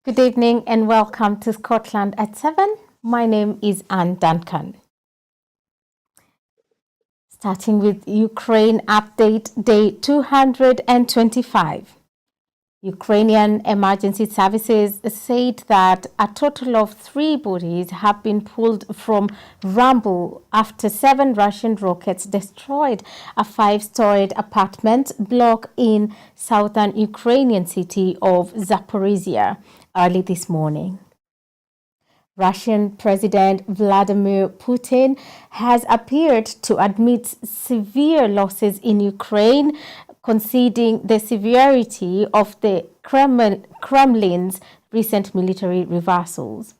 Good evening and welcome to Scotland at 7. My name is Anne Duncan. Starting with Ukraine update day 225. Ukrainian emergency services said that a total of 3 bodies have been pulled from rubble after 7 Russian rockets destroyed a 5-storied apartment block in southern Ukrainian city of Zaporizhia early this morning. Russian President Vladimir Putin has appeared to admit severe losses in Ukraine, conceding the severity of the Kremlin's recent military reversals.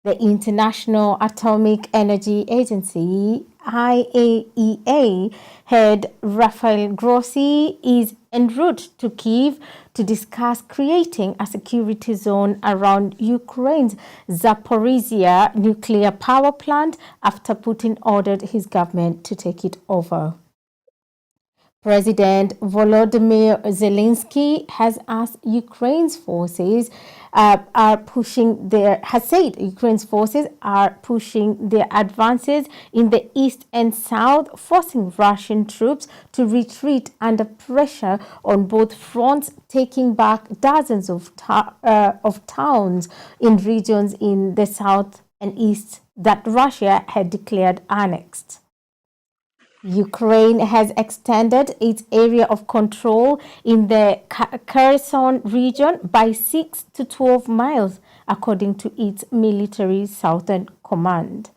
The International Atomic Energy Agency, IAEA, head Rafael Grossi is en route to Kyiv to discuss creating a security zone around Ukraine's Zaporizhia nuclear power plant after Putin ordered his government to take it over. President Volodymyr Zelensky has asked Ukraine's forces said Ukraine's forces are pushing their advances in the east and south, forcing Russian troops to retreat under pressure on both fronts, taking back dozens of towns in regions in the south and east that Russia had declared annexed. Ukraine has extended its area of control in the Kherson region by 6 to 12 miles, according to its military southern command.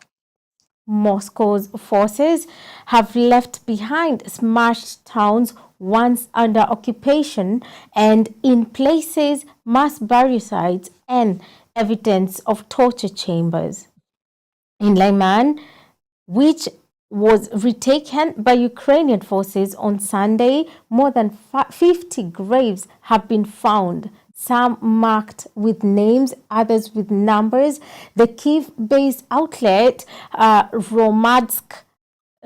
Moscow's forces have left behind smashed towns once under occupation and, in places, mass burial sites and evidence of torture chambers. In Lyman, which was retaken by Ukrainian forces on Sunday, more than 50 graves have been found, some marked with names, others with numbers. The Kyiv-based outlet Romadsk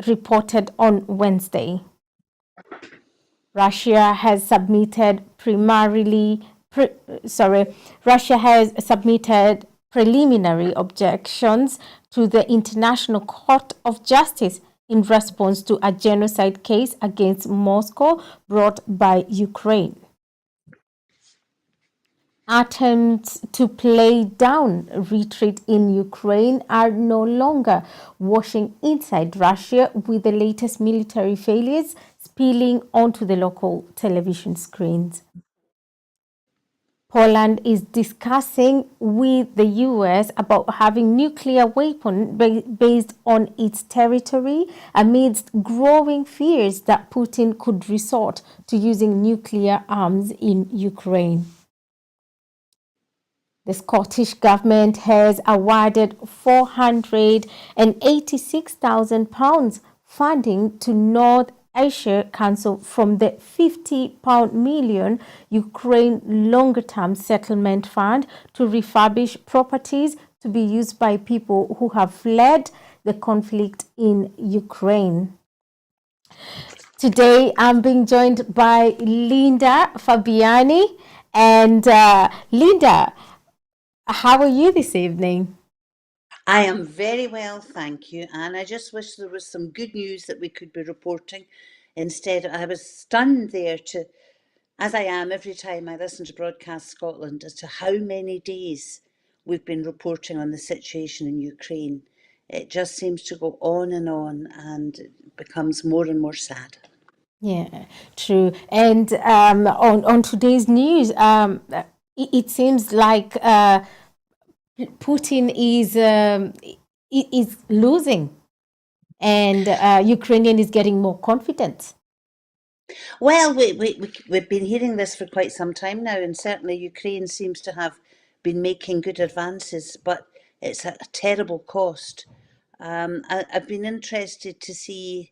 reported on Wednesday. Russia has submitted preliminary objections to the International Court of Justice in response to a genocide case against Moscow brought by Ukraine. Attempts to play down retreat in Ukraine are no longer washing inside Russia, with the latest military failures spilling onto the local television screens. Poland is discussing with the US about having nuclear weapons based on its territory amidst growing fears that Putin could resort to using nuclear arms in Ukraine. The Scottish Government has awarded £486,000 funding to North Ayrshire Council from the £50 million Ukraine longer-term settlement fund to refurbish properties to be used by people who have fled the conflict in Ukraine. Today, I'm being joined by Linda Fabiani. And Linda, how are you this evening? I am very well, thank you. And I just wish there was some good news that we could be reporting. Instead, I was stunned there as I am every time I listen to Broadcast Scotland, as to how many days we've been reporting on the situation in Ukraine. It just seems to go on and it becomes more and more sad. Yeah, true. And on today's news, it seems like Putin is losing, and Ukrainian is getting more confident. Well, we've been hearing this for quite some time now, and certainly Ukraine seems to have been making good advances, but it's at a terrible cost. I've been interested to see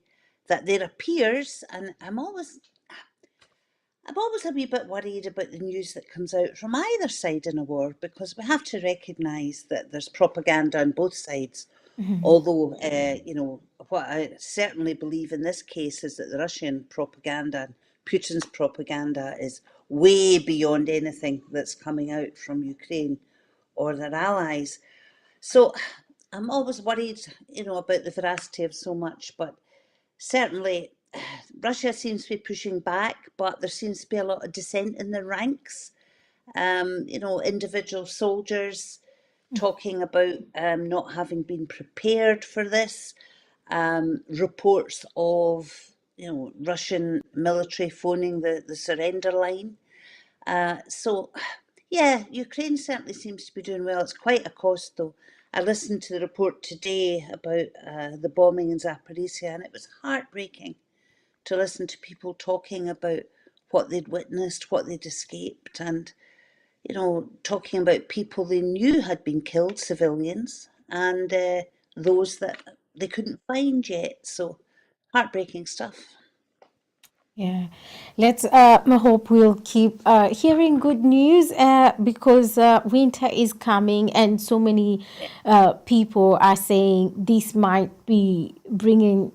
that there appears, and I'm always a wee bit worried about the news that comes out from either side in a war, because we have to recognise that there's propaganda on both sides. Although, what I certainly believe in this case is that the Russian propaganda and Putin's propaganda is way beyond anything that's coming out from Ukraine or their allies. So I'm always worried, about the veracity of so much, but certainly Russia seems to be pushing back, but there seems to be a lot of dissent in the ranks. Individual soldiers talking about not having been prepared for this, reports of Russian military phoning the surrender line. So, yeah, Ukraine certainly seems to be doing well. It's quite a cost, though. I listened to the report today about the bombing in Zaporizhia, and it was heartbreaking to listen to people talking about what they'd witnessed, what they'd escaped, and talking about people they knew had been killed, civilians, and those that they couldn't find yet. So, heartbreaking stuff. Yeah, let's hope we'll keep hearing good news because winter is coming, and so many people are saying this might be bringing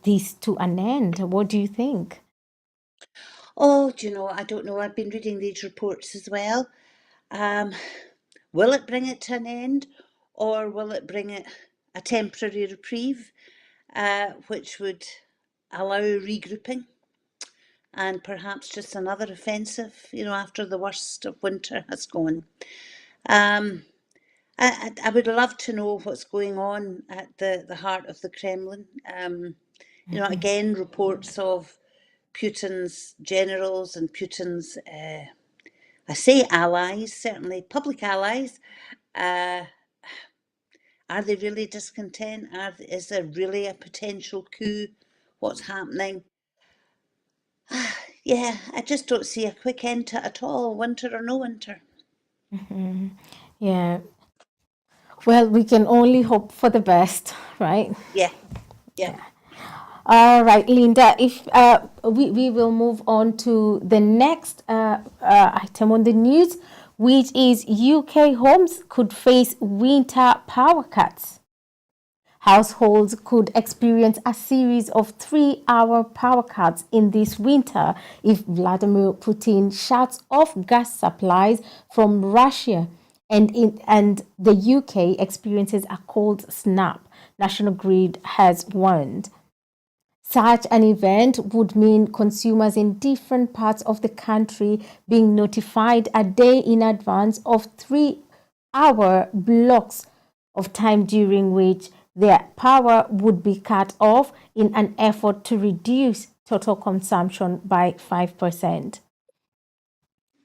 this to an end. What do you think? Oh, do you know, I don't know. I've been reading these reports as well. Um, will it bring it to an end, or will it bring it a temporary reprieve, which would allow regrouping and perhaps just another offensive, after the worst of winter has gone? Um, I would love to know what's going on at the heart of the Kremlin. Again, reports of Putin's generals and Putin's, I say allies, certainly public allies. Uh, are they really discontent? Is there really a potential coup? What's happening? Yeah, I just don't see a quick end to it at all, winter or no winter. Yeah, well, we can only hope for the best, right? Yeah, yeah. All right, Linda, if we will move on to the next item on the news, which is UK homes could face winter power cuts. Households could experience a series of 3-hour power cuts in this winter if Vladimir Putin shuts off gas supplies from Russia and the UK experiences a cold snap, National Grid has warned. Such an event would mean consumers in different parts of the country being notified a day in advance of 3-hour blocks of time during which their power would be cut off in an effort to reduce total consumption by 5%.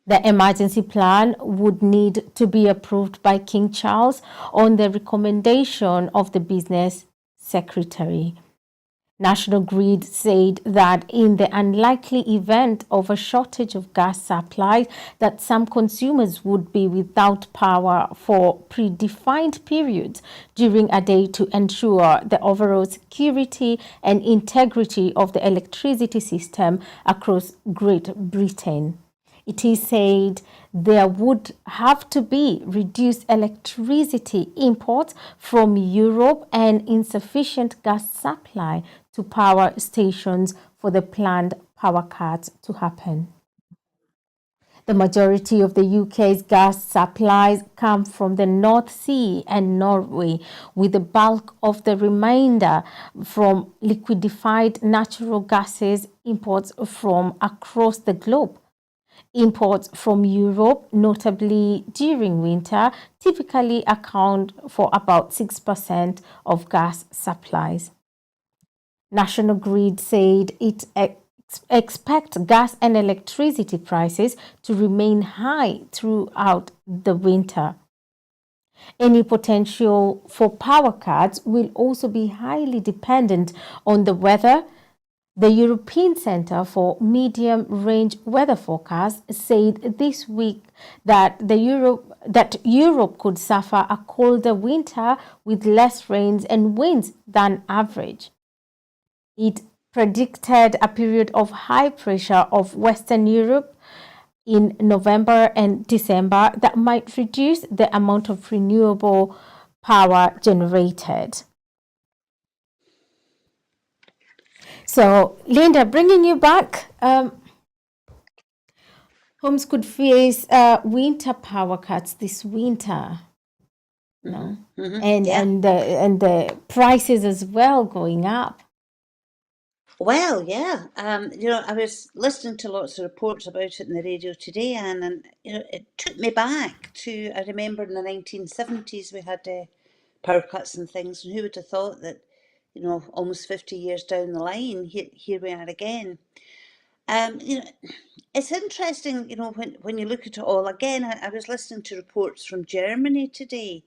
The emergency plan would need to be approved by King Charles on the recommendation of the business secretary. National Grid said that in the unlikely event of a shortage of gas supply, that some consumers would be without power for predefined periods during a day to ensure the overall security and integrity of the electricity system across Great Britain. It is said there would have to be reduced electricity imports from Europe and insufficient gas supply to power stations for the planned power cuts to happen. The majority of the UK's gas supplies come from the North Sea and Norway, with the bulk of the remainder from liquefied natural gases imports from across the globe. Imports from Europe, notably during winter, typically account for about 6% of gas supplies. National Grid said it expects gas and electricity prices to remain high throughout the winter. Any potential for power cuts will also be highly dependent on the weather. The European Centre for Medium Range Weather Forecast said this week that Europe could suffer a colder winter with less rains and winds than average. It predicted a period of high pressure of Western Europe in November and December that might reduce the amount of renewable power generated. So, Linda, bringing you back, homes could face winter power cuts this winter, no, and Yeah. the prices as well going up. Well, yeah. I was listening to lots of reports about it in the radio today, and it took me back to, I remember in the 1970s we had power cuts and things, and who would have thought that, almost 50 years down the line, here we are again. Um, you know, it's interesting, when you look at it all. Again, I was listening to reports from Germany today,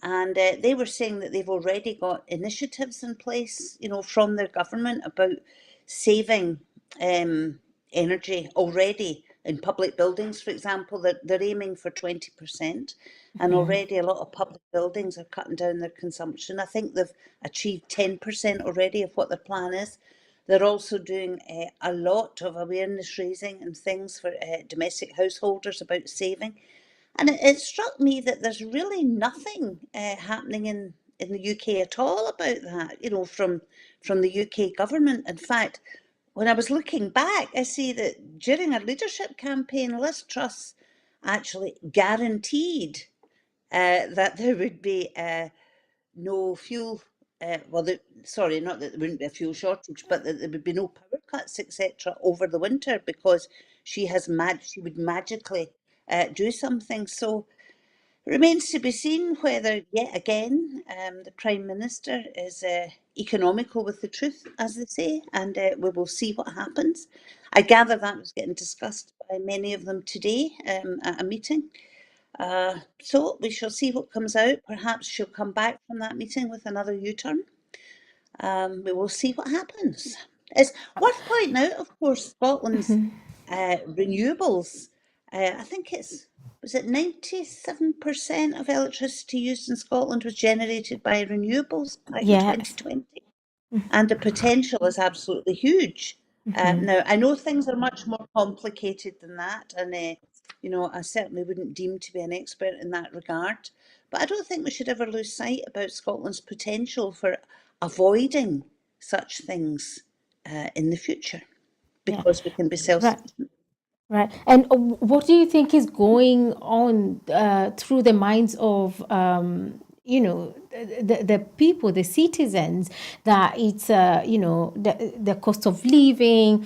and they were saying that they've already got initiatives in place, from their government about saving um, energy already in public buildings, for example. They're aiming for 20%, and already a lot of public buildings are cutting down their consumption. I think they've achieved 10% already of what their plan is. They're also doing a lot of awareness raising and things for domestic householders about saving. And it struck me that there's really nothing happening in the UK at all about that, from the UK government. In fact, when I was looking back, I see that during a leadership campaign, Liz Truss actually guaranteed that there would be no fuel. Sorry, not that there wouldn't be a fuel shortage, but that there would be no power cuts, etc., over the winter, because she would magically do something. So it remains to be seen whether, yet again, the Prime Minister is economical with the truth, as they say, and we will see what happens. I gather that was getting discussed by many of them today at a meeting. So we shall see what comes out. Perhaps she'll come back from that meeting with another U-turn. We will see what happens. It's worth pointing out, of course, Scotland's renewables. I think was it 97% of electricity used in Scotland was generated by renewables back in Yes. 2020, and the potential is absolutely huge. Now, I know things are much more complicated than that, and I certainly wouldn't deem to be an expert in that regard. But I don't think we should ever lose sight about Scotland's potential for avoiding such things in the future, Yeah. because we can be Right. self-sufficient. Right. And what do you think is going on through the minds of, the people, the citizens, that it's, the cost of living,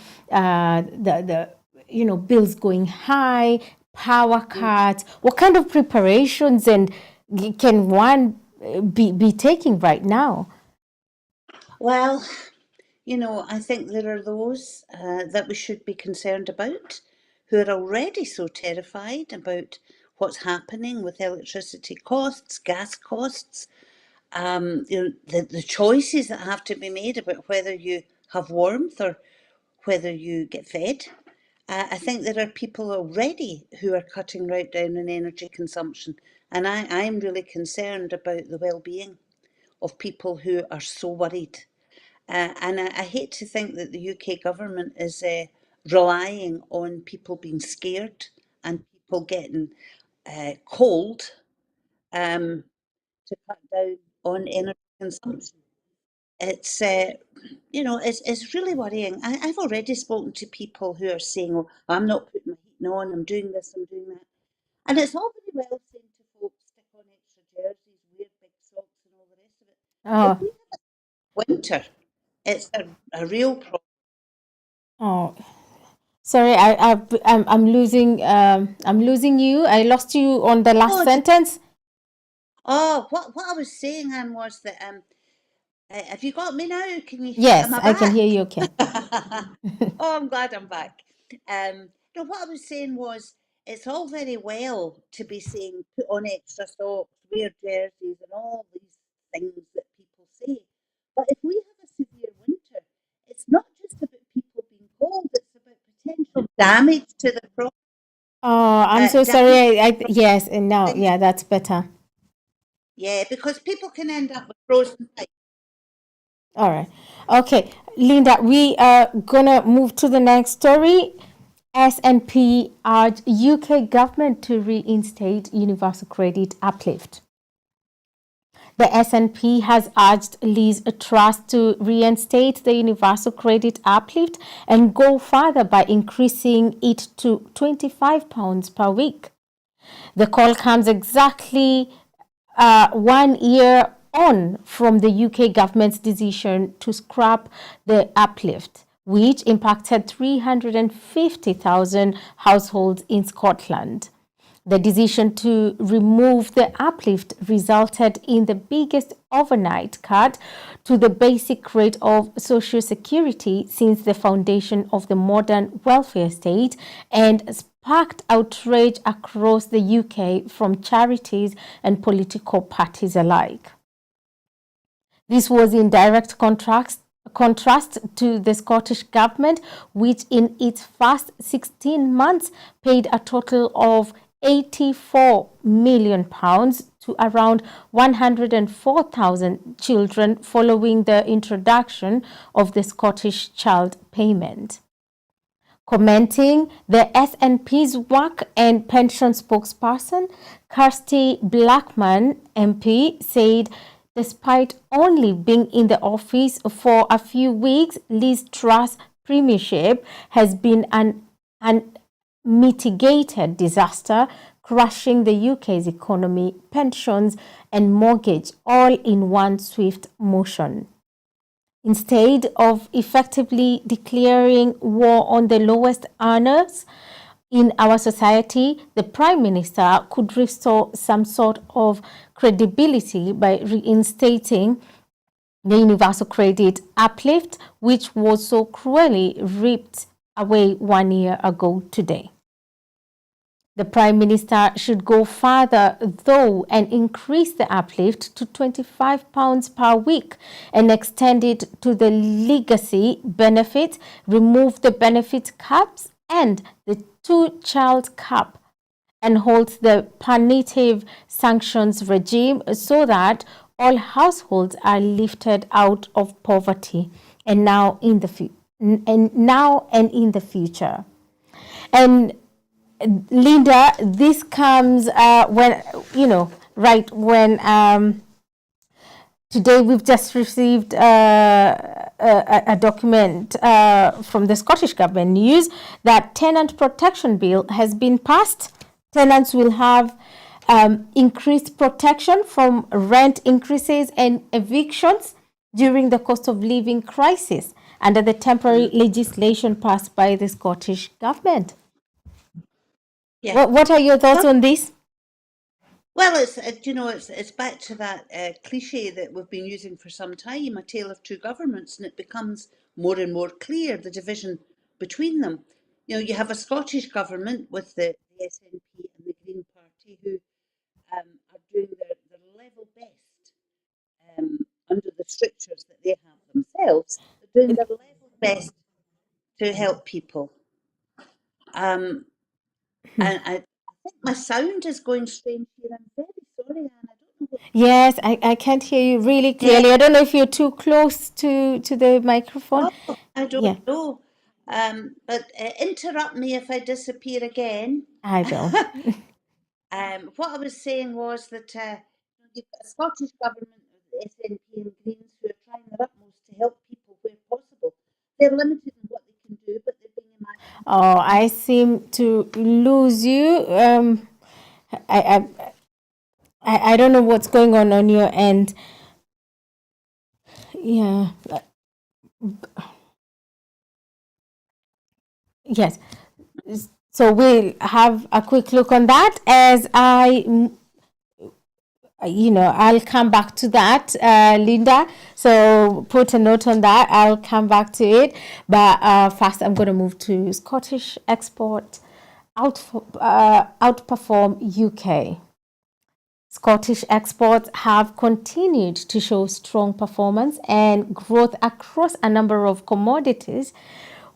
bills going high, power cuts? What kind of preparations and can one be taking right now? Well, I think there are those that we should be concerned about, who are already so terrified about what's happening with electricity costs, gas costs, the choices that have to be made about whether you have warmth or whether you get fed. I think there are people already who are cutting right down on energy consumption, and I'm really concerned about the well-being of people who are so worried. And I hate to think that the UK government is relying on people being scared and people getting cold um, to cut down on energy consumption. It's it's really worrying. I've already spoken to people who are saying, "Oh, I'm not putting my heating on. I'm doing this. I'm doing that." And it's all very well saying to folks, "Stick on extra jerseys, wear big socks, and all the rest of it." If Oh, we have winter, it's a real problem. oh. Sorry, I'm losing you. I lost you on the last Oh, sentence. what I was saying, Anne, was that have you got me now? Am Yes, I I can hear back? you. Okay. Oh, I'm glad I'm back. No, what I was saying was, it's all very well to be saying put on extra socks, wear jerseys, and all these things that people say. But if we have a severe winter, it's not just about people being cold; it's about potential damage to the crop, Oh, I'm so damage. sorry. Yes, and now, yeah, that's better. Yeah, because people can end up with frozen pipes. All right. Okay, Linda, we are gonna move to the next story. S&P urged UK government to reinstate universal credit uplift. The S&P has urged Liz Truss to reinstate the universal credit uplift and go further by increasing it to £25 per week. The call comes exactly 1 year on from the UK government's decision to scrap the uplift, which impacted 350,000 households in Scotland. The decision to remove the uplift resulted in the biggest overnight cut to the basic rate of Social Security since the foundation of the modern welfare state and sparked outrage across the UK from charities and political parties alike. This was in direct contrast to the Scottish Government, which in its first 16 months paid a total of £84 million to around 104,000 children following the introduction of the Scottish Child Payment. Commenting the SNP's work and pension spokesperson, Kirsty Blackman MP, said despite only being in the office for a few weeks, Liz Truss' premiership has been an unmitigated disaster, crushing the UK's economy, pensions and mortgage all in one swift motion. Instead of effectively declaring war on the lowest earners in our society, the Prime Minister could restore some sort of credibility by reinstating the universal credit uplift, which was so cruelly ripped away 1 year ago today. The Prime Minister should go further, though, and increase the uplift to £25 per week and extend it to the legacy benefit, remove the benefit caps and the two-child cap, and hold the punitive sanctions regime so that all households are lifted out of poverty and now in the future. And Linda, this comes when today we've just received a document from the Scottish Government news that Tenant Protection Bill has been passed. Tenants will have increased protection from rent increases and evictions during the cost of living crisis under the temporary legislation passed by the Scottish Government. Yeah. What are your thoughts on this? Well, it's back to that cliche that we've been using for some time, a tale of two governments, and it becomes more and more clear the division between them. You have a Scottish government with the SNP and the Green Party who are doing their level best under the strictures that they have themselves. They're doing their level best to help people. And I think my sound is going strange here. I'm very sorry, Anne. I don't know what. Yes, I can't hear you really clearly. Yeah. I don't know if you're too close to the microphone. Oh, I don't know. But interrupt me if I disappear again. I will. What I was saying was that you've got a Scottish government with the SNP and Greens who are trying their utmost to help people where possible. They're limited in what they can do, but they're being imagined. Oh, I seem to lose you. I don't know what's going on your end. Yeah. Yes. So we'll have a quick look on that as I'll come back to that, Linda. So put a note on that. I'll come back to it. But first, I'm going to move to Scottish export outperform UK. Scottish exports have continued to show strong performance and growth across a number of commodities,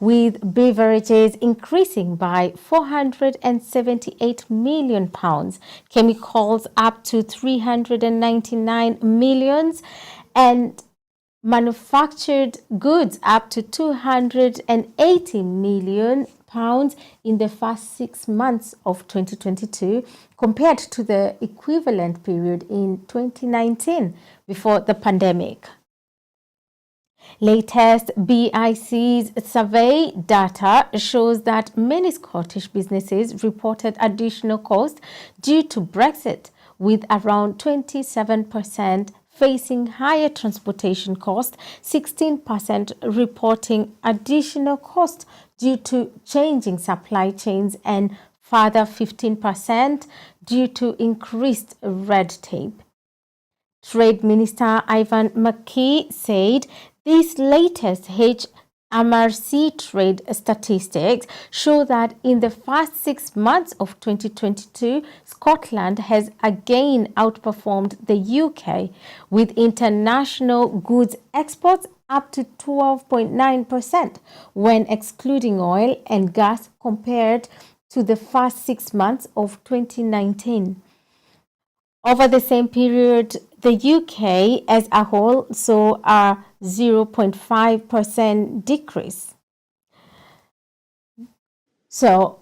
with beverages increasing by £478 million, chemicals up to £399 million, and manufactured goods up to £280 million. in the first 6 months of 2022 compared to the equivalent period in 2019 before the pandemic. Latest BIC's survey data shows that many Scottish businesses reported additional costs due to Brexit, with around 27% facing higher transportation costs, 16% reporting additional costs due to changing supply chains, and further 15% due to increased red tape. Trade Minister Ivan McKee said these latest HMRC trade statistics show that in the first 6 months of 2022, Scotland has again outperformed the UK, with international goods exports up to 12.9% when excluding oil and gas compared to the first 6 months of 2019. Over the same period, the UK as a whole saw a 0.5% decrease. So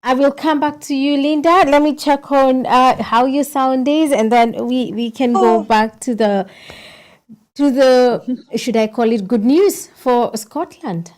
I will come back to you, Linda. Let me check on how your sound is, and then we can go back to the should I call it good news for Scotland?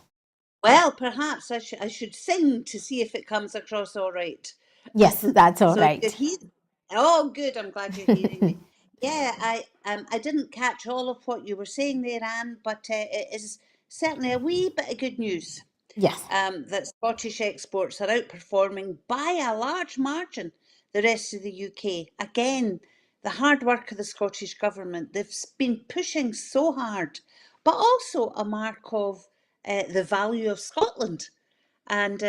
Well, perhaps I should sing to see if it comes across all right. Yes, that's all So right. you're hearing. Oh, good. I'm glad you're hearing me. Yeah, I didn't catch all of what you were saying there, Anne, but it is certainly a wee bit of good news. Yes. That Scottish exports are outperforming by a large margin the rest of the UK. Again, the hard work of the Scottish Government. They've been pushing so hard, but also a mark of the value of Scotland. And,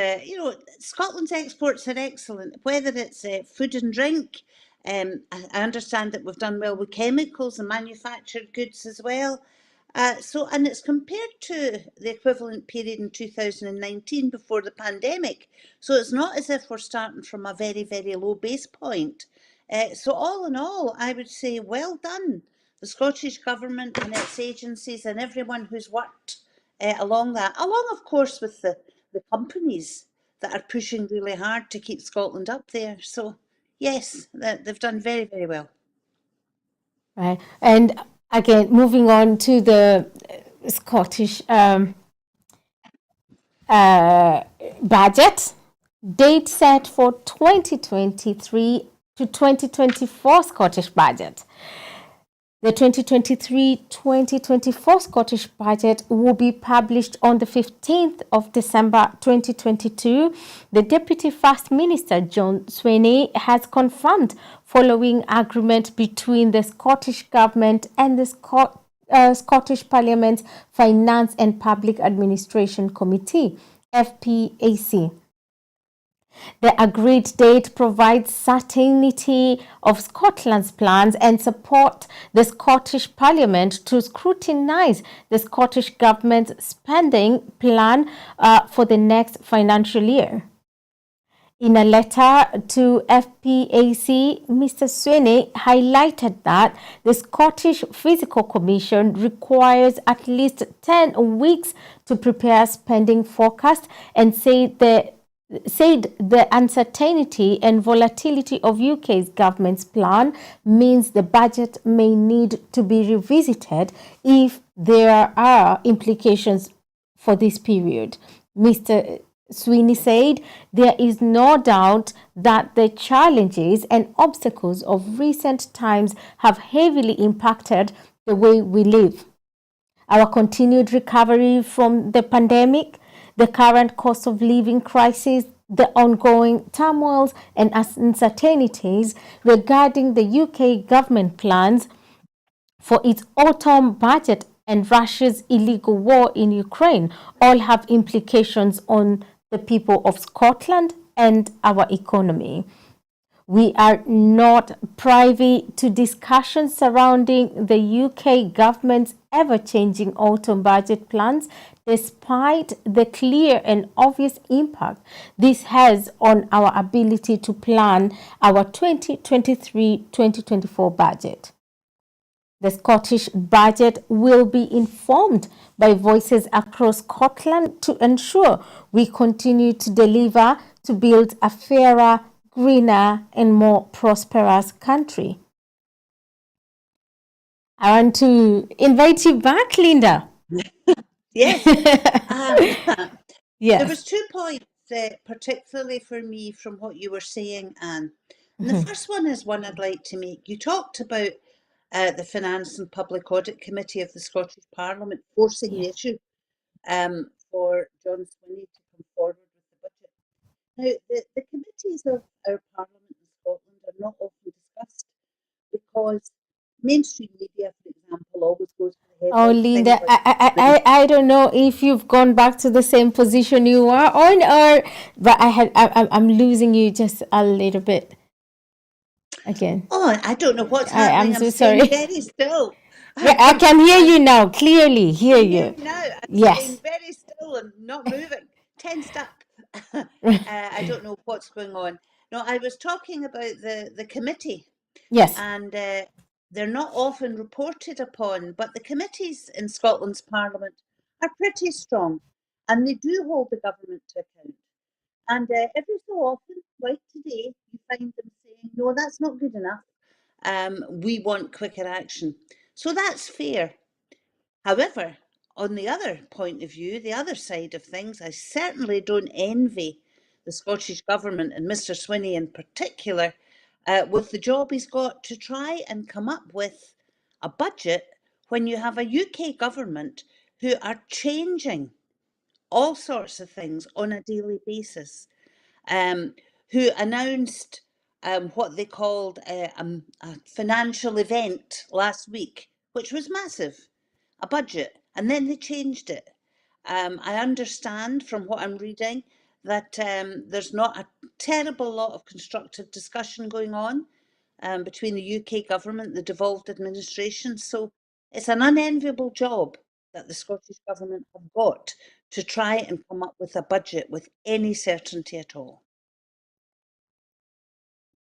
Scotland's exports are excellent, whether it's food and drink. I understand that we've done well with chemicals and manufactured goods as well. And it's compared to the equivalent period in 2019 before the pandemic. So it's not as if we're starting from a very, very low base point. So all in all, I would say well done, the Scottish Government and its agencies and everyone who's worked along that, along of course with the companies that are pushing really hard to keep Scotland up there. So yes, they've done very, very well. Right. And again, moving on to the Scottish budget, date set for 2023 to 2024 Scottish budget. The 2023-2024 Scottish budget will be published on the 15th of December 2022. The Deputy First Minister, John Swinney, has confirmed following agreement between the Scottish Government and the Scottish Parliament's Finance and Public Administration Committee, FPAC. The agreed date provides certainty of Scotland's plans and support the Scottish Parliament to scrutinise the Scottish Government's spending plan for the next financial year. In a letter to FPAC, Mr. Swinney highlighted that the Scottish Physical Commission requires at least 10 weeks to prepare spending forecast and said the uncertainty and volatility of UK's government's plan means the budget may need to be revisited if there are implications for this period. Mr. Swinney said there is no doubt that the challenges and obstacles of recent times have heavily impacted the way we live. Our continued recovery from the pandemic, the current cost of living crisis, the ongoing turmoils and uncertainties regarding the UK government plans for its autumn budget and Russia's illegal war in Ukraine all have implications on the people of Scotland and our economy. We are not privy to discussions surrounding the UK government's ever-changing autumn budget plans, despite the clear and obvious impact this has on our ability to plan our 2023-2024 budget. The Scottish budget will be informed by voices across Scotland to ensure we continue to deliver to build a fairer, greener, and more prosperous country. I want to invite you back, Linda. Yes. There Yes. was 2 points, particularly for me, from what you were saying, Anne. And the first one is one I'd like to make. You talked about the Finance and Public Audit Committee of the Scottish Parliament forcing the Yes. issue for John Swinney to come forward with the budget. Now, the committees of our Parliament in Scotland are not often discussed because mainstream media, for example, always goes for the Oh, headlines, things Linda, like I don't know if you've gone back to the same position you were on, or but I'm losing you just a little bit again. oh, I don't know what's I'm happening. I'm so staying sorry. very still. Yeah, I can hear I'm you now. Clearly hear can hear you. me now. I'm staying Yes. very still and not moving, tensed up. I don't know what's going on. No, I was talking about the committee, Yes. and they're not often reported upon, but the committees in Scotland's Parliament are pretty strong, and they do hold the government to account. And every so often, like today, you find them saying, no, that's not good enough. We want quicker action. So that's fair. However, on the other point of view, the other side of things, I certainly don't envy the Scottish Government and Mr. Swinney in particular with the job he's got to try and come up with a budget when you have a UK government who are changing all sorts of things on a daily basis, um, who announced what they called a financial event last week, which was massive, a budget, and then they changed it. I understand from what I'm reading that there's not a terrible lot of constructive discussion going on between the UK government, the devolved administration. So it's an unenviable job that the Scottish government have got to try and come up with a budget with any certainty at all.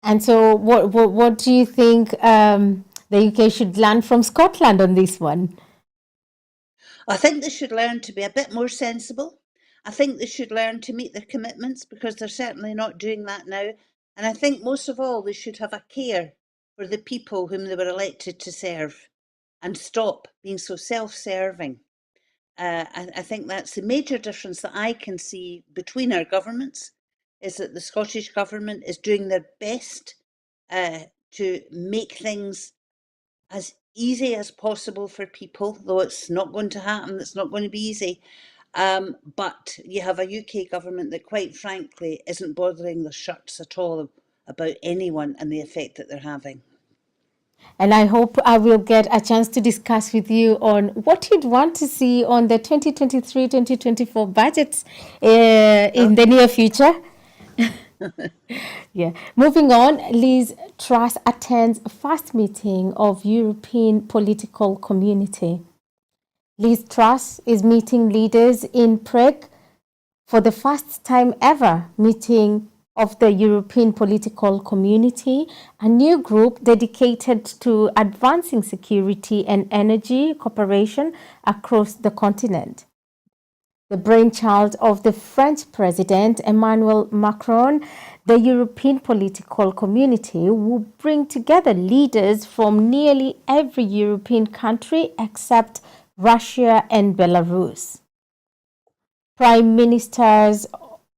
And so, what do you think the UK should learn from Scotland on this one? I think they should learn to be a bit more sensible. I think they should learn to meet their commitments because they're certainly not doing that now. And I think most of all, they should have a care for the people whom they were elected to serve and stop being so self serving. I think that's the major difference that I can see between our governments is that the Scottish Government is doing their best to make things as easy as possible for people, though it's not going to happen, it's not going to be easy. But you have a UK government that, quite frankly, isn't bothering their shirts at all about anyone and the effect that they're having. And I hope I will get a chance to discuss with you on what you'd want to see on the 2023-2024 budgets in the near future. Yeah. Moving on, Liz Truss attends first meeting of European political community. Liz Truss is meeting leaders in Prague for the first time ever, meeting of the European political community, a new group dedicated to advancing security and energy cooperation across the continent. The brainchild of the French President Emmanuel Macron, the European political community will bring together leaders from nearly every European country except Russia and Belarus. Prime ministers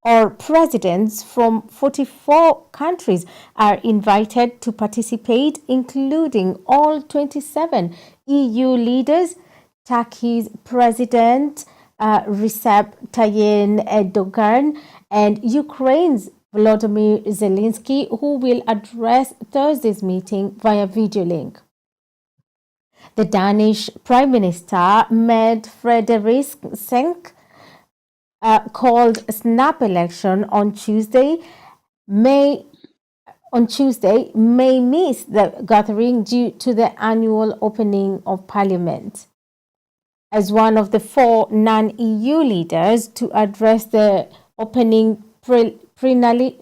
or presidents from 44 countries are invited to participate, including all 27 EU leaders, Turkey's President Recep Tayyip Erdogan, and Ukraine's Volodymyr Zelensky, who will address Thursday's meeting via video link. The Danish Prime Minister Mette Frederiksen called a snap election on Tuesday may miss the gathering due to the annual opening of Parliament. As one of the four non-EU leaders to address the opening plenary,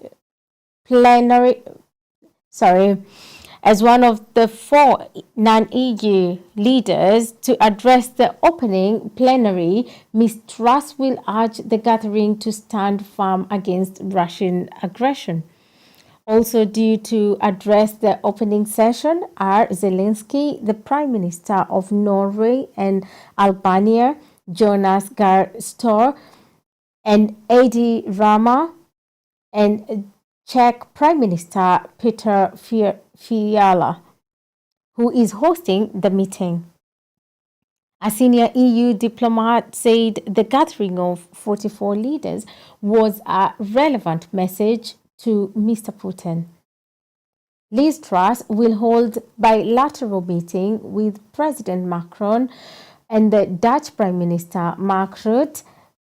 As one of the four non-EU leaders to address the opening plenary, Ms. Truss will urge the gathering to stand firm against Russian aggression. Also due to address the opening session are Zelensky, the Prime Minister of Norway and Albania, Jonas Gahr Store, and Edi Rama, and Czech Prime Minister Peter Fiala, who is hosting the meeting. A senior EU diplomat said the gathering of 44 leaders was a relevant message to Mr. Putin. Liz Truss will hold bilateral meeting with President Macron and the Dutch Prime Minister Mark Rutte.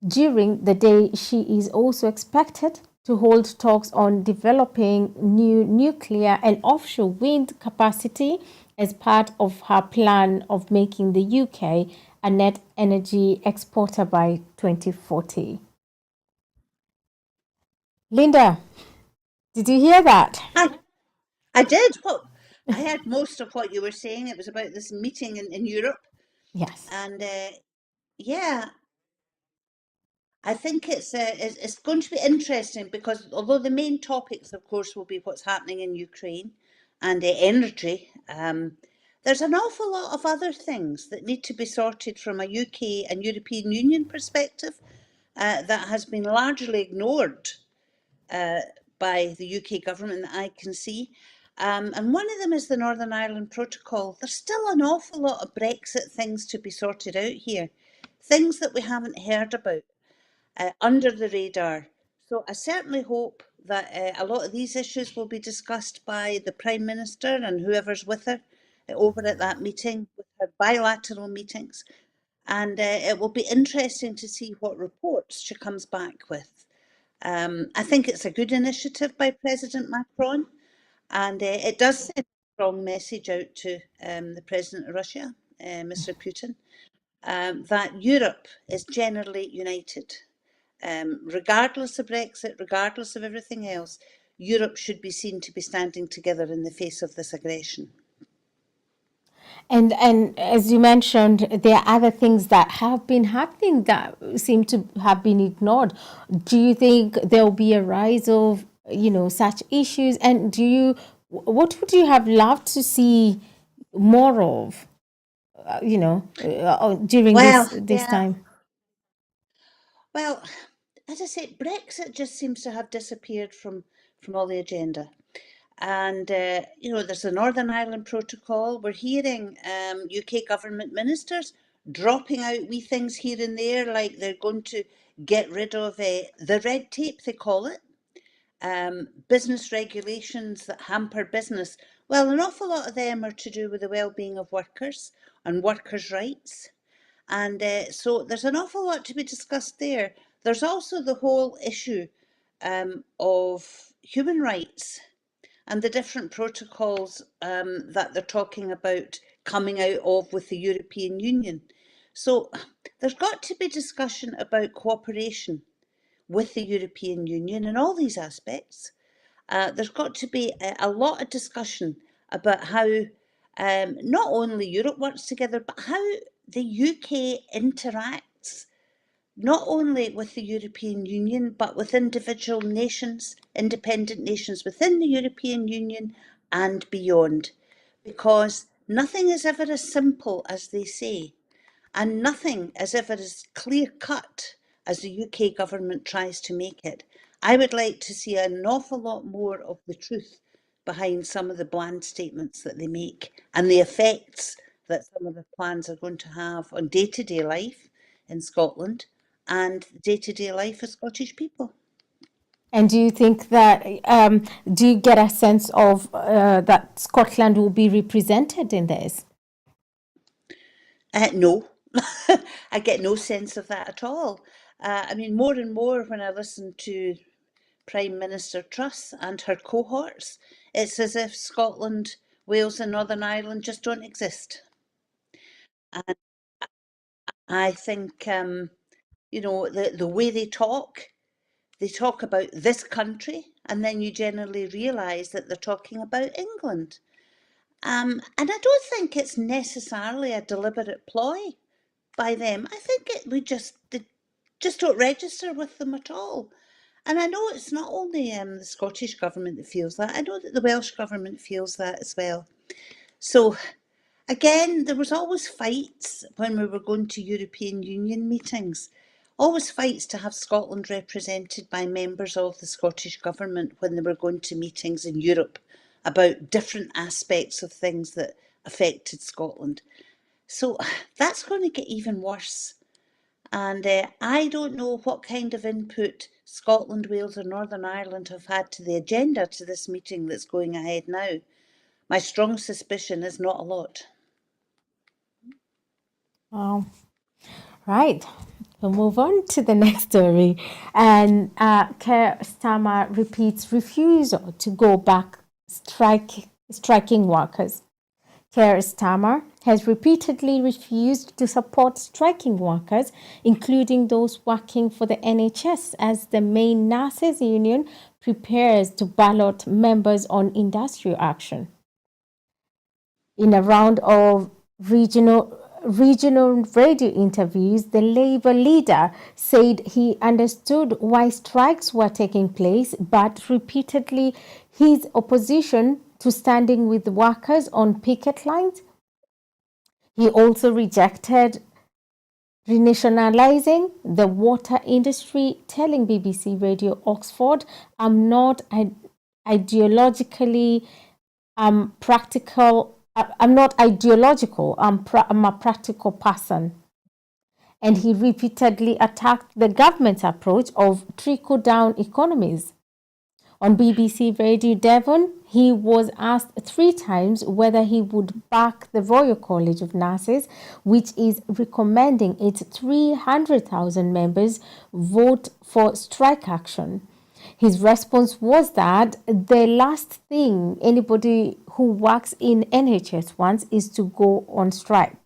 During the day, she is also expected to hold talks on developing new nuclear and offshore wind capacity as part of her plan of making the UK a net energy exporter by 2040. Linda, did you hear that? I did. Well, I heard most of what you were saying. It was about this meeting in Europe. Yes. And yeah, I think it's going to be interesting because although the main topics, of course, will be what's happening in Ukraine and energy, there's an awful lot of other things that need to be sorted from a UK and European Union perspective that has been largely ignored by the UK government that I can see. And one of them is the Northern Ireland Protocol. There's still an awful lot of Brexit things to be sorted out here, things that we haven't heard about under the radar. So I certainly hope that a lot of these issues will be discussed by the Prime Minister and whoever's with her over at that meeting, with her bilateral meetings. And it will be interesting to see what reports she comes back with. I think it's a good initiative by President Macron, and it does send a strong message out to the President of Russia, Mr. Putin, that Europe is generally united. Regardless of Brexit, regardless of everything else, Europe should be seen to be standing together in the face of this aggression. And as you mentioned, there are other things that have been happening that seem to have been ignored. Do you think there will be a rise of, such issues? And what would you have loved to see more of, during Well, this yeah. time? Well, as I said, Brexit just seems to have disappeared from all the agenda. And, there's the Northern Ireland Protocol. We're hearing UK government ministers dropping out wee things here and there, like they're going to get rid of the red tape, they call it, business regulations that hamper business. Well, an awful lot of them are to do with the well-being of workers and workers' rights. And so there's an awful lot to be discussed there. There's also the whole issue of human rights and the different protocols that they're talking about coming out of with the European Union. So there's got to be discussion about cooperation with the European Union in all these aspects. There's got to be a lot of discussion about how not only Europe works together, but how the UK interacts not only with the European Union, but with individual nations, independent nations within the European Union and beyond. Because nothing is ever as simple as they say, and nothing is ever as clear cut as the UK government tries to make it. I would like to see an awful lot more of the truth behind some of the bland statements that they make and the effects that some of the plans are going to have on day-to-day life in Scotland and day-to-day life of Scottish people. And do you think that, do you get a sense of that Scotland will be represented in this? No, I get no sense of that at all. I mean, more and more when I listen to Prime Minister Truss and her cohorts, it's as if Scotland, Wales, and Northern Ireland just don't exist. And I think, the way they talk about this country, and then you generally realise that they're talking about England. And I don't think it's necessarily a deliberate ploy by them. I think they just don't register with them at all. And I know it's not only the Scottish government that feels that. I know that the Welsh government feels that as well. So again, there was always fights when we were going to European Union meetings. Always fights to have Scotland represented by members of the Scottish Government when they were going to meetings in Europe about different aspects of things that affected Scotland. So that's going to get even worse. And I don't know what kind of input Scotland, Wales, or Northern Ireland have had to the agenda to this meeting that's going ahead now. My strong suspicion is not a lot. Wow. Right. We'll move on to the next story. And Keir Starmer repeats refusal to go back striking workers. Keir Starmer has repeatedly refused to support striking workers, including those working for the NHS, as the main nurses union prepares to ballot members on industrial action. In a round of regional radio interviews, the Labour leader said he understood why strikes were taking place, but repeatedly his opposition to standing with workers on picket lines. He also rejected renationalising the water industry, telling BBC Radio Oxford, "I'm not ideologically practical. I'm not ideological. I'm a practical person." And he repeatedly attacked the government's approach of trickle-down economies. On BBC Radio Devon, he was asked 3 times whether he would back the Royal College of Nurses, which is recommending its 300,000 members vote for strike action. His response was that the last thing anybody who works in NHS wants is to go on strike.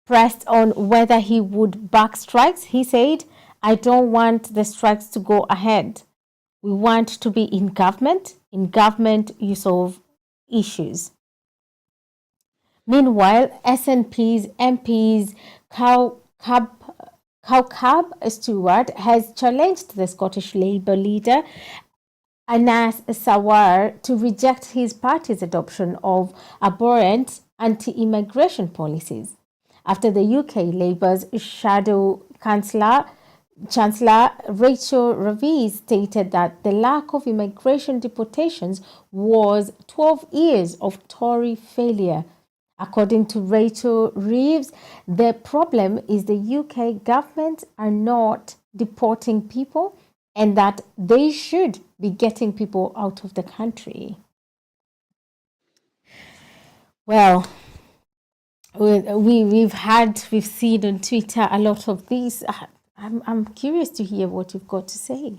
Pressed on whether he would back strikes, he said, "I don't want the strikes to go ahead. We want to be in government. In government, you solve issues." Meanwhile, SNP's MP's Cowcab Stewart has challenged the Scottish Labour leader Anas Sawar to reject his party's adoption of abhorrent anti-immigration policies after the UK Labour's shadow Chancellor Rachel Reeves stated that the lack of immigration deportations was 12 years of Tory failure. According to Rachel Reeves, the problem is the UK government are not deporting people and that they should be getting people out of the country. Well, we've seen on Twitter a lot of these. I'm curious to hear what you've got to say.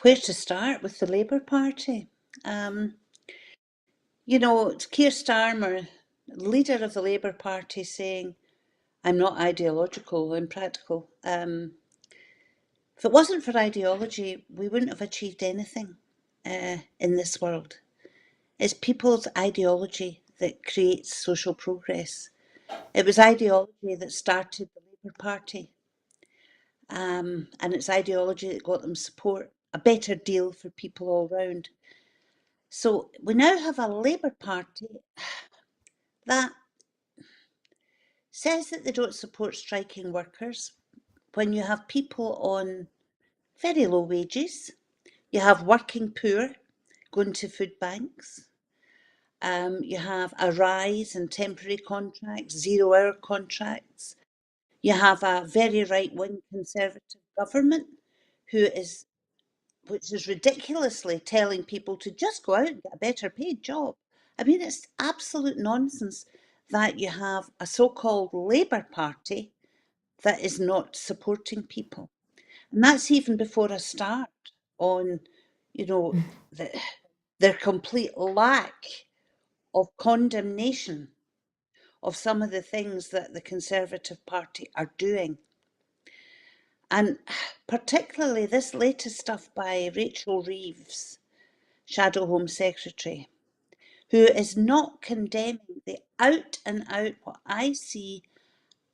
Where to start with the Labour Party? It's Keir Starmer, leader of the Labour Party, saying, "I'm not ideological, I'm practical." If it wasn't for ideology, we wouldn't have achieved anything in this world. It's people's ideology that creates social progress. It was ideology that started the Labour Party, and it's ideology that got them support, a better deal for people all round. So we now have a Labour Party that says that they don't support striking workers when you have people on very low wages, you have working poor going to food banks, you have a rise in temporary contracts, 0-hour contracts, you have a very right-wing Conservative government which is ridiculously telling people to just go out and get a better paid job. I mean, it's absolute nonsense that you have a so-called Labour Party that is not supporting people. And that's even before I start on, you know, their complete lack of condemnation of some of the things that the Conservative Party are doing. And particularly this latest stuff by Rachel Reeves, Shadow Home Secretary, who is not condemning the out and out what I see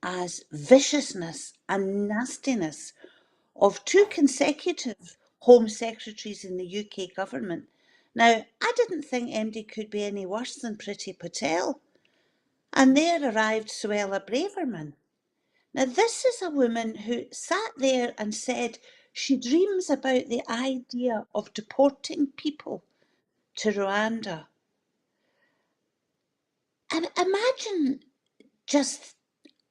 as viciousness and nastiness of two consecutive Home Secretaries in the UK government. Now, I didn't think MD could be any worse than Priti Patel. And there arrived Suella Braverman. Now, this is a woman who sat there and said she dreams about the idea of deporting people to Rwanda. And imagine just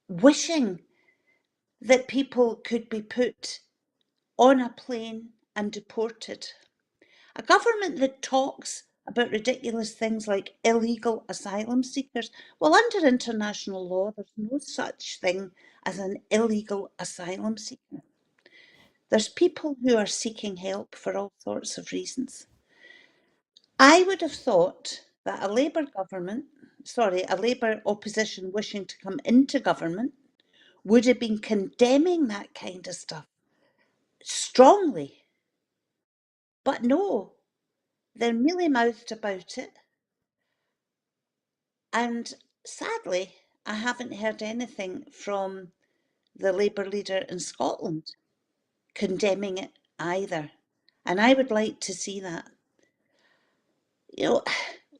wishing that people could be put on a plane and deported. A government that talks about ridiculous things like illegal asylum seekers. Well, under international law, there's no such thing as an illegal asylum seeker. There's people who are seeking help for all sorts of reasons. I would have thought that a Labour opposition wishing to come into government would have been condemning that kind of stuff strongly. But no, they're mealy-mouthed about it. And sadly, I haven't heard anything from the Labour leader in Scotland condemning it either. And I would like to see that. You know,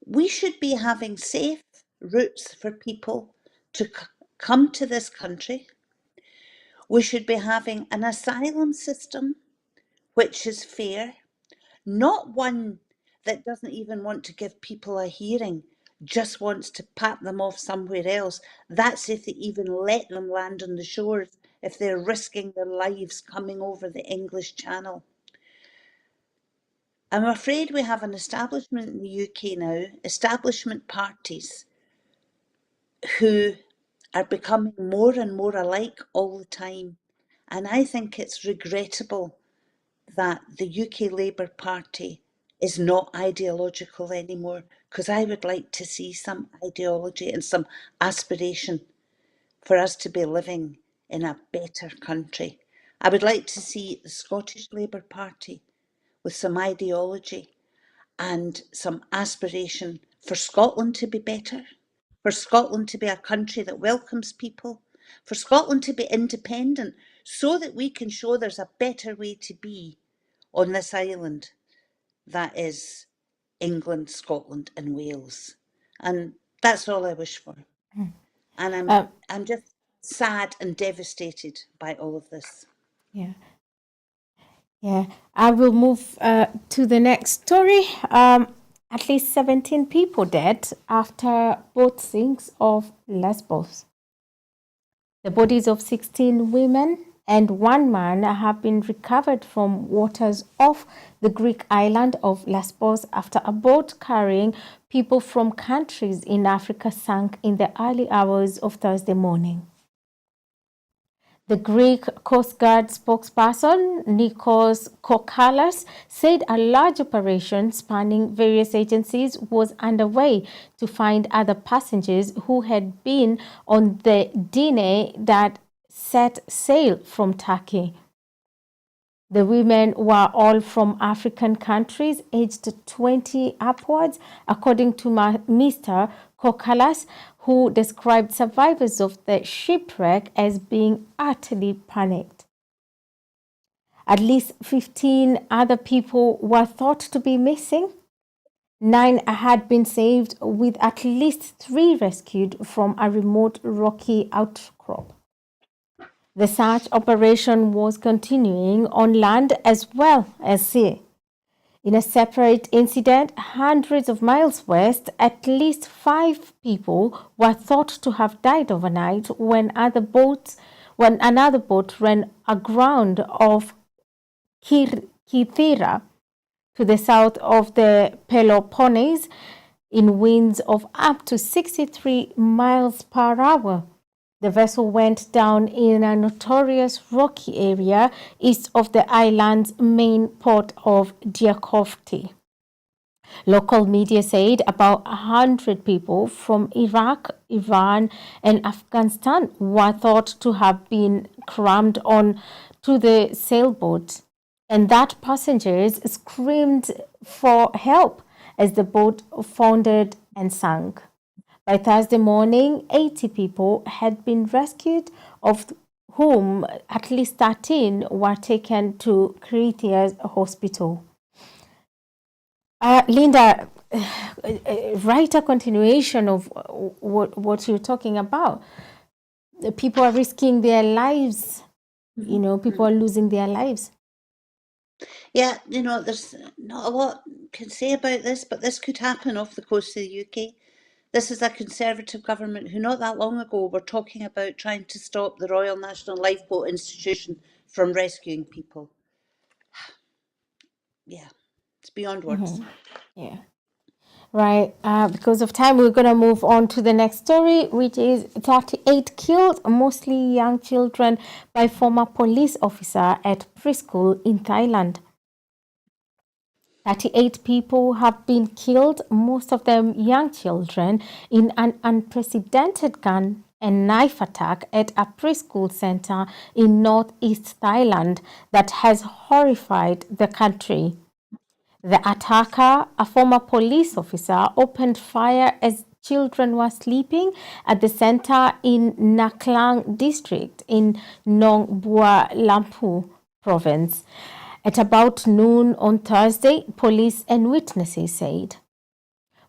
we should be having safe routes for people to come to this country. We should be having an asylum system which is fair, not one that doesn't even want to give people a hearing, just wants to pat them off somewhere else. That's if they even let them land on the shores, if they're risking their lives coming over the English Channel. I'm afraid we have an establishment in the UK now, establishment parties, who are becoming more and more alike all the time. And I think it's regrettable that the UK Labour Party is not ideological anymore, because I would like to see some ideology and some aspiration for us to be living in a better country. I would like to see the Scottish Labour Party with some ideology and some aspiration for Scotland to be better, for Scotland to be a country that welcomes people, for Scotland to be independent so that we can show there's a better way to be on this island that is England, Scotland, and Wales. And that's all I wish for. And Uh, I'm just sad and devastated by all of this. yeah, yeah. I will move to the next story. At least 17 people dead after boat sinks off Lesbos. The bodies of 16 women and one man have been recovered from waters off the Greek island of Lesbos after a boat carrying people from countries in Africa sank in the early hours of Thursday morning. The Greek Coast Guard spokesperson, Nikos Kokalas, said a large operation spanning various agencies was underway to find other passengers who had been on the dinner that set sail from Turkey. The women were all from African countries, aged 20 upwards, according to Mr. Kokalas, who described survivors of the shipwreck as being utterly panicked. At least 15 other people were thought to be missing. 9 had been saved, with at least 3 rescued from a remote rocky outcrop. The search operation was continuing on land as well as sea. In a separate incident hundreds of miles west, at least 5 people were thought to have died overnight when another boat ran aground off Kythera to the south of the Peloponnese in winds of up to 63 miles per hour. The vessel went down in a notorious rocky area east of the island's main port of Diakovti. Local media said about 100 people from Iraq, Iran, and Afghanistan were thought to have been crammed on to the sailboat. and that passengers screamed for help as the boat foundered and sank. By Thursday morning, 80 people had been rescued, of whom at least 13 were taken to Cretia's hospital. Linda, write a continuation of what you're talking about. People are risking their lives, people are losing their lives. Yeah, there's not a lot can say about this, but this could happen off the coast of the UK. This is a Conservative government who not that long ago were talking about trying to stop the Royal National Lifeboat Institution from rescuing people. Yeah, it's beyond words. Yeah. Right. Because of time, we're going to move on to the next story, which is 38 killed, mostly young children, by former police officer at preschool in Thailand. 38 people have been killed, most of them young children, in an unprecedented gun and knife attack at a preschool center in northeast Thailand that has horrified the country. The attacker, a former police officer, opened fire as children were sleeping at the center in Naklang district in Nong Bua Lampu province. At about noon on Thursday, police and witnesses said.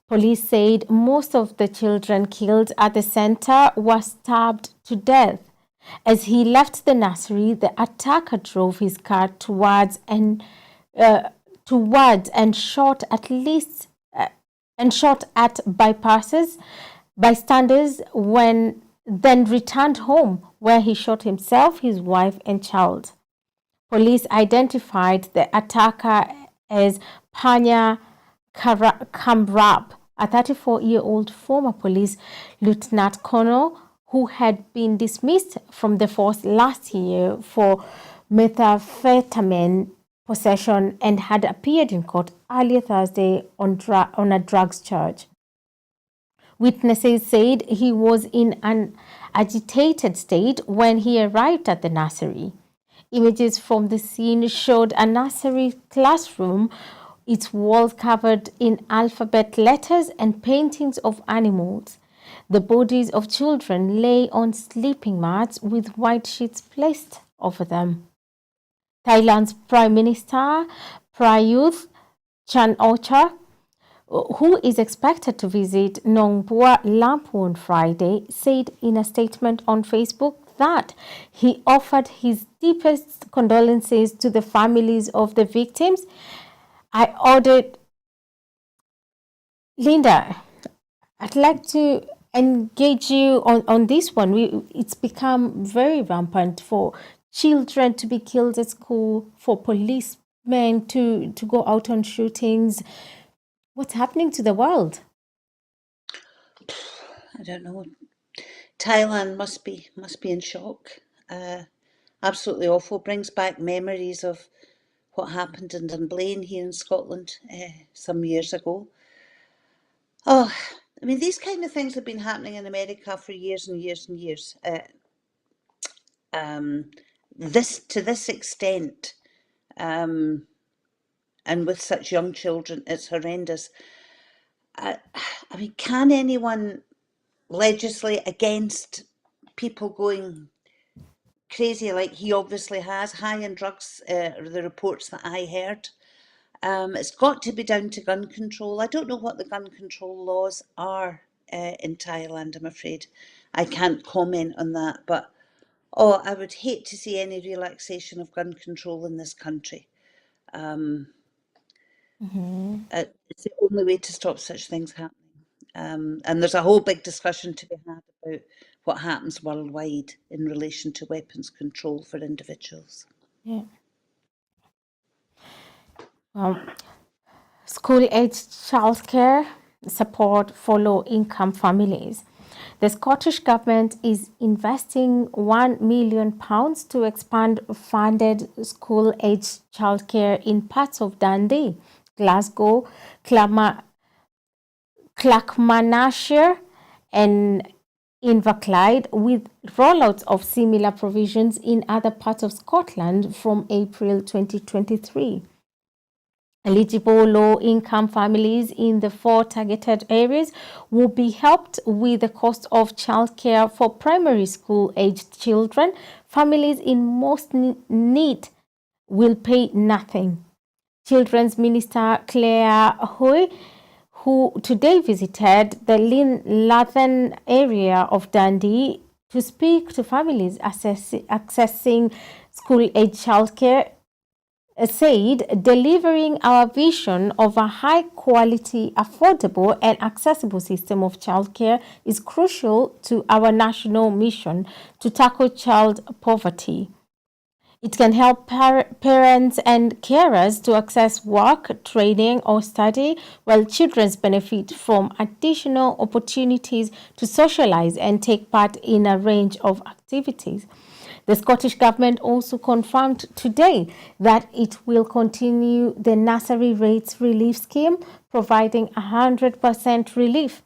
Police said most of the children killed at the center were stabbed to death. As he left the nursery, the attacker drove his car towards and shot at bystanders when then returned home, where he shot himself, his wife, and child. Police identified the attacker as Panya Kamrab, a 34-year-old former police lieutenant colonel who had been dismissed from the force last year for methamphetamine possession and had appeared in court earlier Thursday on a drugs charge. Witnesses said he was in an agitated state when he arrived at the nursery. Images from the scene showed a nursery classroom, its walls covered in alphabet letters and paintings of animals. The bodies of children lay on sleeping mats with white sheets placed over them. Thailand's Prime Minister Prayuth Chan-o-cha, who is expected to visit Nong Bua Lampu on Friday, said in a statement on Facebook that he offered his deepest condolences to the families of the victims. I ordered Linda, I'd like to engage you on this one. It's become very rampant for children to be killed at school, for policemen to go out on shootings. What's happening to the world? I don't know. Thailand must be in shock. Absolutely awful. Brings back memories of what happened in Dunblane here in Scotland some years ago. Oh, I mean, these kind of things have been happening in America for years and years and years. This to this extent, and with such young children, it's horrendous. I mean, can anyone legislate against people going crazy like he obviously has, high in drugs, the reports that I heard? It's got to be down to gun control. I don't know what the gun control laws are in Thailand, I'm afraid. I can't comment on that, but oh, I would hate to see any relaxation of gun control in this country. It's the only way to stop such things happening. And there's a whole big discussion to be had about what happens worldwide in relation to weapons control for individuals. Yeah. School-aged childcare support for low-income families. The Scottish Government is investing £1 million to expand funded school-aged childcare in parts of Dundee, Glasgow, Clackmannanshire and Inverclyde, with rollouts of similar provisions in other parts of Scotland from April 2023. Eligible low-income families in the 4 targeted areas will be helped with the cost of childcare for primary school-aged children. Families in most need will pay nothing. Children's Minister Claire Hoy, who today visited the Lathen area of Dundee to speak to families accessing school-age childcare, said delivering our vision of a high-quality, affordable and accessible system of childcare is crucial to our national mission to tackle child poverty. It can help parents and carers to access work, training, or study, while children benefit from additional opportunities to socialize and take part in a range of activities. The Scottish Government also confirmed today that it will continue the nursery rates relief scheme, providing 100% relief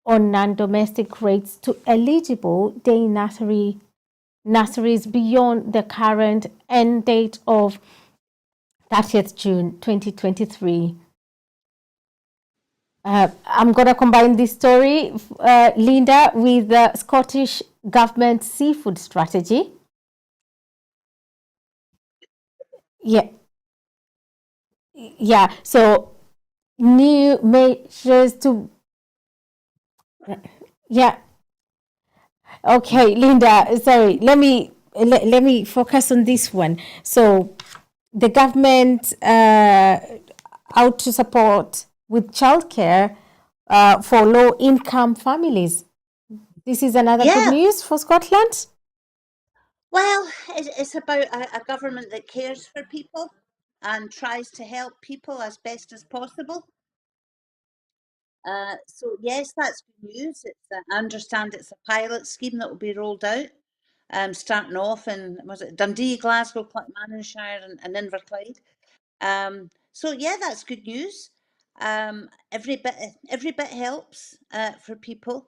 on non-domestic rates to eligible day nurseries beyond the current end date of 30th June 2023. I'm going to combine this story, Linda, with the Scottish Government seafood strategy. Yeah. So new measures to, yeah. Okay, Linda, sorry. Let me focus on this one. So the government out to support with childcare for low income families. This is another good Yeah, news for Scotland. well, it's about a government that cares for people and tries to help people as best as possible. So yes, that's good news. I understand it's a pilot scheme that will be rolled out, starting off in, was it Dundee, Glasgow, Clackmannanshire, and Inverclyde. So yeah, that's good news. Every bit helps for people.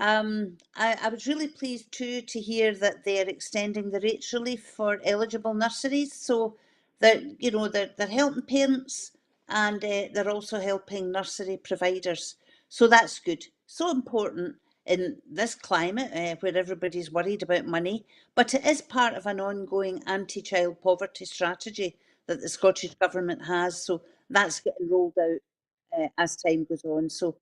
I was really pleased too to hear that they're extending the rates relief for eligible nurseries. So they're helping parents and they're also helping nursery providers. So that's good. So important in this climate where everybody's worried about money. But it is part of an ongoing anti-child poverty strategy that the Scottish Government has. So that's getting rolled out as time goes on. So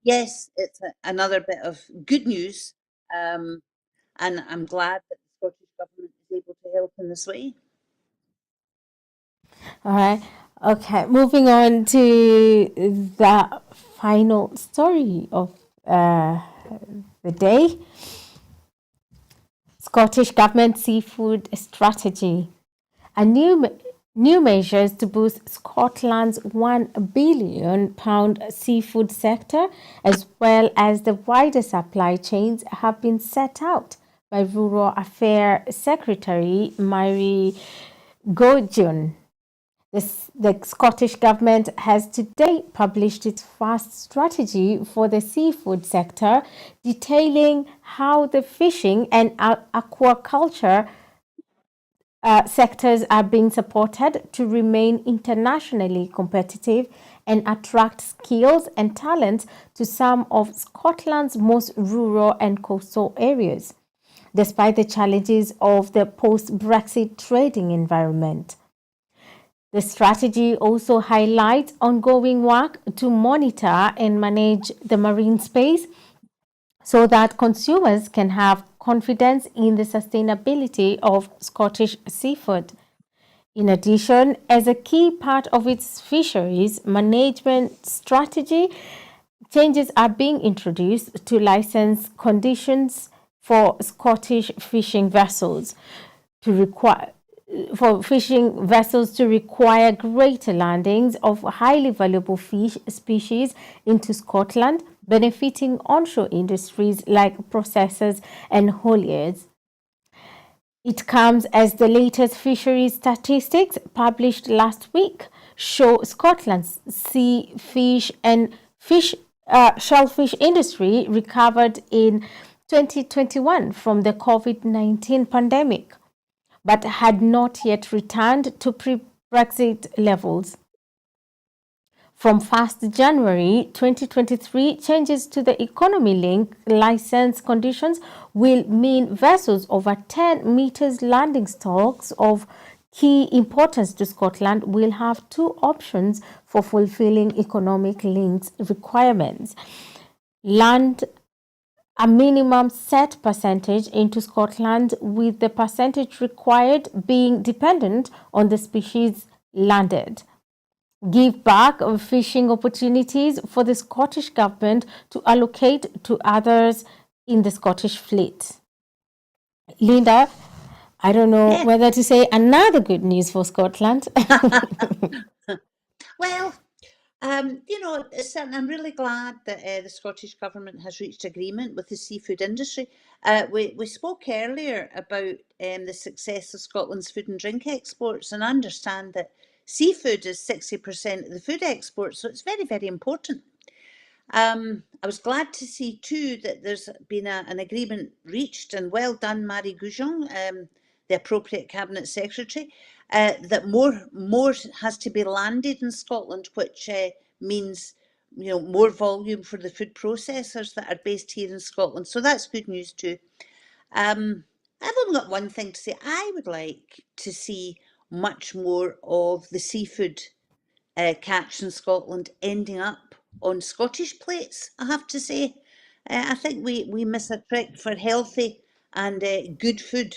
yes, it's another bit of good news, and I'm glad that the Scottish Government is able to help in this way. All right. Okay. Moving on to the final story of the day. Scottish Government seafood strategy. A new measures to boost Scotland's £1 billion seafood sector, as well as the wider supply chains, have been set out by Rural Affairs Secretary Mary Gougeon. The Scottish Government has today published its first strategy for the seafood sector, detailing how the fishing and aquaculture sectors are being supported to remain internationally competitive and attract skills and talent to some of Scotland's most rural and coastal areas, despite the challenges of the post-Brexit trading environment. The strategy also highlights ongoing work to monitor and manage the marine space so that consumers can have confidence in the sustainability of Scottish seafood. In addition, as a key part of its fisheries management strategy, changes are being introduced to license conditions for Scottish fishing vessels to require for fishing vessels to require greater landings of highly valuable fish species into Scotland, benefiting onshore industries like processors and hauliers. It comes as the latest fisheries statistics published last week show Scotland's sea fish and shellfish industry recovered in 2021 from the COVID-19 pandemic, but had not yet returned to pre-Brexit levels. From 1st January 2023, changes to the economy link license conditions will mean vessels over 10 meters landing stocks of key importance to Scotland will have two options for fulfilling economic links requirements. Land a minimum set percentage into Scotland, with the percentage required being dependent on the species landed. Give back fishing opportunities for the Scottish Government to allocate to others in the Scottish fleet. Linda, I don't know Yeah. whether to say another good news for Scotland. Well, I'm really glad that the Scottish Government has reached agreement with the seafood industry. We spoke earlier about the success of Scotland's food and drink exports, and I understand that seafood is 60% of the food exports, so it's very, very important. I was glad to see too that there's been an agreement reached, and well done, Marie Goujon, the appropriate cabinet secretary, that more has to be landed in Scotland, which means more volume for the food processors that are based here in Scotland. So that's good news too. I've only got one thing to say. I would like to see much more of the seafood catch in Scotland ending up on Scottish plates, I have to say. I think we miss a trick for healthy and good food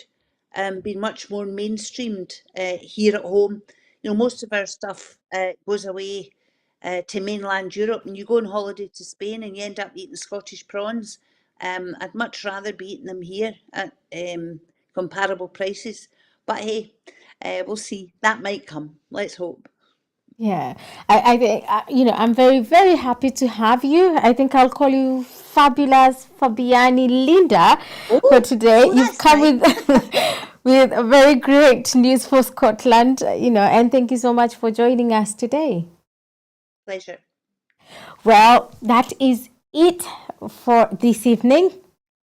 being much more mainstreamed here at home. Most of our stuff goes away to mainland Europe, and you go on holiday to Spain and you end up eating Scottish prawns. I'd much rather be eating them here at comparable prices. But hey, we'll see. That might come. Let's hope. Yeah, I think, I'm very, very happy to have you. I think I'll call you Fabulous Fabiani Linda for Oh, today. oh, You've that's come nice. with, with very great news for Scotland, and thank you so much for joining us today. Pleasure. Well, that is it for this evening.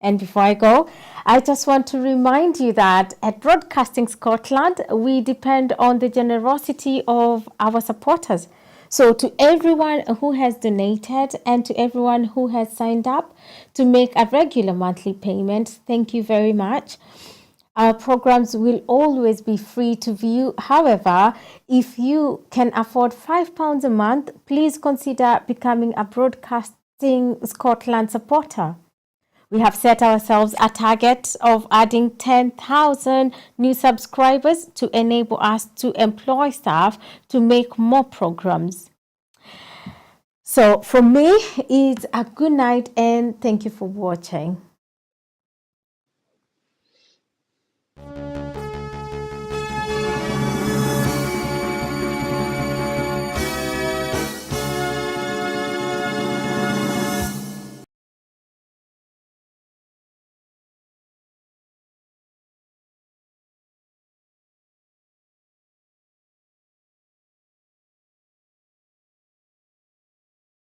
And before I go, I just want to remind you that at Broadcasting Scotland, we depend on the generosity of our supporters. So, to everyone who has donated and to everyone who has signed up to make a regular monthly payment, thank you very much. Our programs will always be free to view. However, if you can afford £5 a month, please consider becoming a Broadcasting Scotland supporter. We have set ourselves a target of adding 10,000 new subscribers to enable us to employ staff to make more programs. So, for me, it's a good night and thank you for watching.